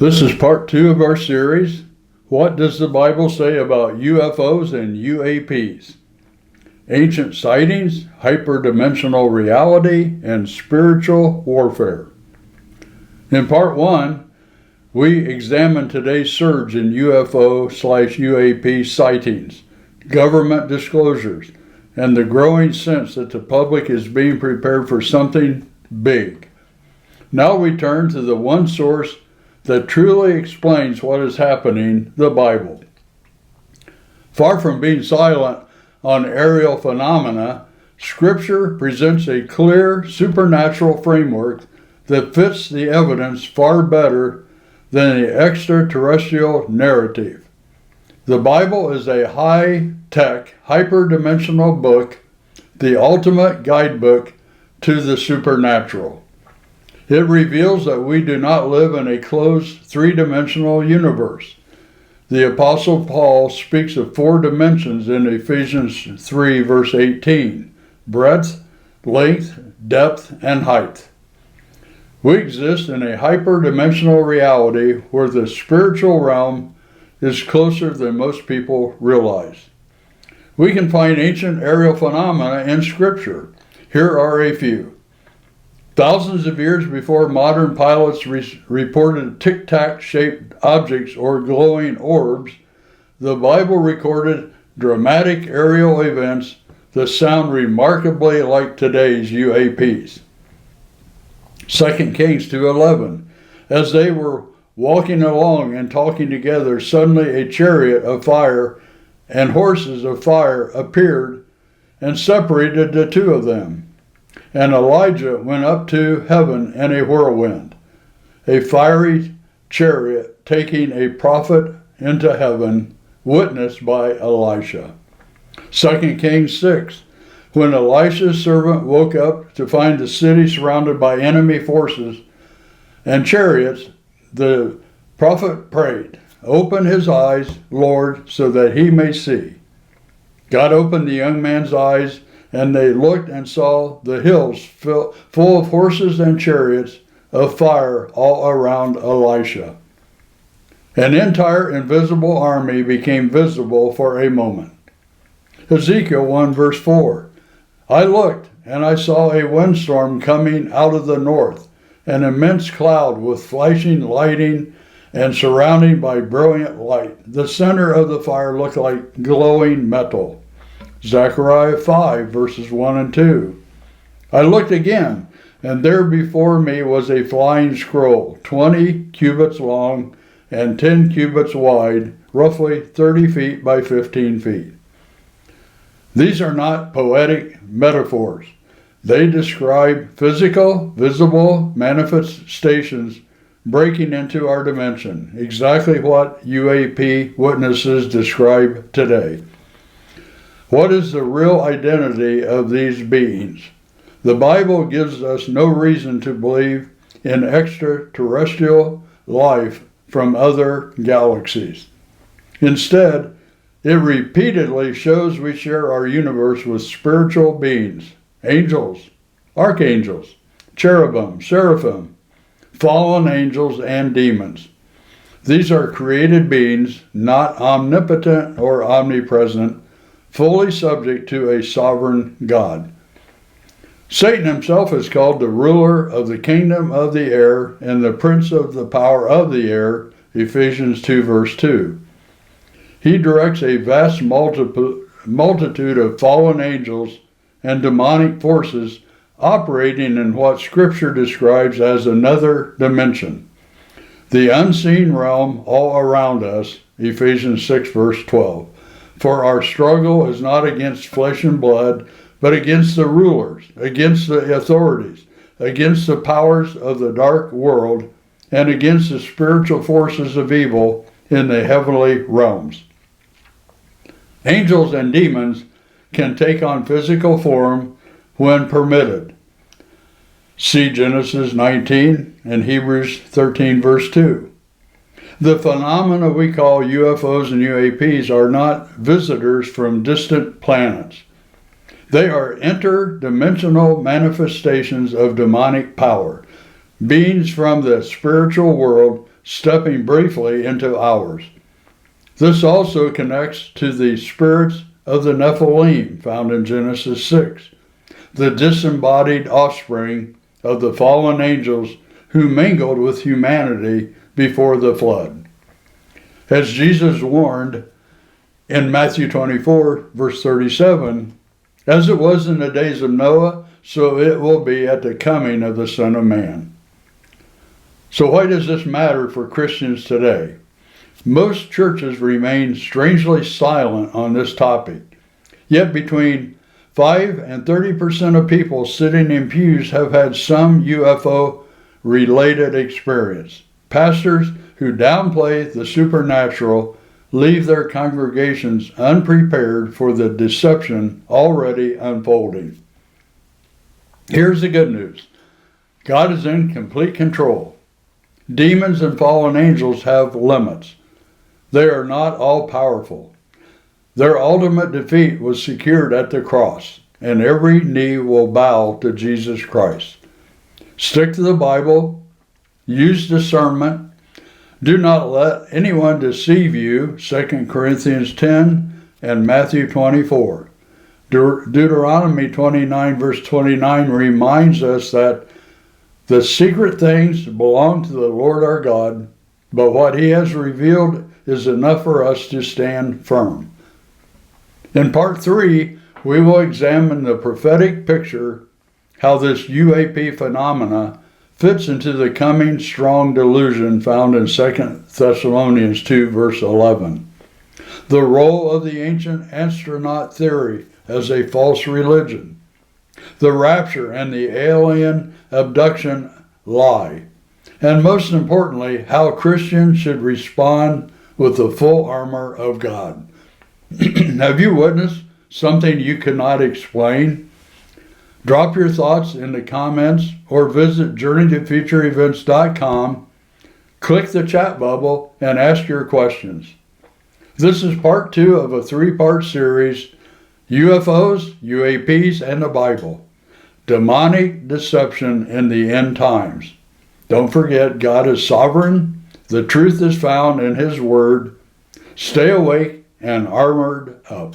This is part 2 of our series, What Does the Bible Say About UFOs and UAPs? Ancient Sightings, Hyperdimensional Reality, and Spiritual Warfare. In part 1, we examined today's surge in UFO/UAP sightings, government disclosures, and the growing sense that the public is being prepared for something big. Now we turn to the one source that truly explains what is happening, the Bible. Far from being silent on aerial phenomena, Scripture presents a clear supernatural framework that fits the evidence far better than the extraterrestrial narrative. The Bible is a high-tech, hyperdimensional book, the ultimate guidebook to the supernatural. It reveals that we do not live in a closed, three-dimensional universe. The Apostle Paul speaks of 4 dimensions in Ephesians 3, verse 18: breadth, length, depth, and height. We exist in a hyperdimensional reality where the spiritual realm is closer than most people realize. We can find ancient aerial phenomena in Scripture. Here are a few. Thousands of years before modern pilots reported tic-tac-shaped objects or glowing orbs, the Bible recorded dramatic aerial events that sound remarkably like today's UAPs. 2 Kings 2:11. As they were walking along and talking together, suddenly a chariot of fire and horses of fire appeared and separated the two of them. And Elijah went up to heaven in a whirlwind, a fiery chariot taking a prophet into heaven, witnessed by Elisha. 2 Kings 6. When Elisha's servant woke up to find the city surrounded by enemy forces and chariots, the prophet prayed, "Open his eyes, Lord, so that he may see." God opened the young man's eyes, and they looked and saw the hills full of horses and chariots of fire all around Elisha. An entire invisible army became visible for a moment. Ezekiel 1 verse 4. I looked, and I saw a windstorm coming out of the north, an immense cloud with flashing lightning and surrounded by brilliant light. The center of the fire looked like glowing metal. Zechariah 5 verses 1 and 2. I looked again, and there before me was a flying scroll, 20 cubits long and 10 cubits wide, roughly 30 feet by 15 feet. These are not poetic metaphors. They describe physical, visible manifestations breaking into our dimension, exactly what UAP witnesses describe today. What is the real identity of these beings? The Bible gives us no reason to believe in extraterrestrial life from other galaxies. Instead, it repeatedly shows we share our universe with spiritual beings, angels, archangels, cherubim, seraphim, fallen angels, and demons. These are created beings, not omnipotent or omnipresent, fully subject to a sovereign God. Satan himself is called the ruler of the kingdom of the air and the prince of the power of the air, Ephesians 2 verse 2. He directs a vast multitude of fallen angels and demonic forces operating in what Scripture describes as another dimension, the unseen realm all around us, Ephesians 6 verse 12. For our struggle is not against flesh and blood, but against the rulers, against the authorities, against the powers of the dark world, and against the spiritual forces of evil in the heavenly realms. Angels and demons can take on physical form when permitted. See Genesis 19 and Hebrews 13 verse 2. The phenomena we call UFOs and UAPs are not visitors from distant planets. They are interdimensional manifestations of demonic power, beings from the spiritual world stepping briefly into ours. This also connects to the spirits of the Nephilim found in Genesis 6, the disembodied offspring of the fallen angels who mingled with humanity before the flood. As Jesus warned in Matthew 24, verse 37, as it was in the days of Noah, so it will be at the coming of the Son of Man. So why does this matter for Christians today? Most churches remain strangely silent on this topic, yet between 5 and 30% of people sitting in pews have had some UFO-related experience. Pastors who downplay the supernatural leave their congregations unprepared for the deception already unfolding. Here's the good news. God is in complete control. Demons and fallen angels have limits. They are not all-powerful. Their ultimate defeat was secured at the cross, and every knee will bow to Jesus Christ. Stick to the Bible. Use discernment. Do not let anyone deceive you, 2 Corinthians 10 and Matthew 24. Deuteronomy 29 verse 29 reminds us that the secret things belong to the Lord our God, but what He has revealed is enough for us to stand firm. In part 3, we will examine the prophetic picture, how this UAP phenomena fits into the coming strong delusion found in 2 Thessalonians 2 verse 11. The role of the ancient astronaut theory as a false religion. The rapture and the alien abduction lie. And most importantly, how Christians should respond with the full armor of God. Have you witnessed something you cannot explain? Drop your thoughts in the comments or visit JourneyToFutureEvents.com, click the chat bubble, and ask your questions. This is part 2 of a 3-part series, UFOs, UAPs, and the Bible. Demonic deception in the end times. Don't forget, God is sovereign. The truth is found in His Word. Stay awake and armored up.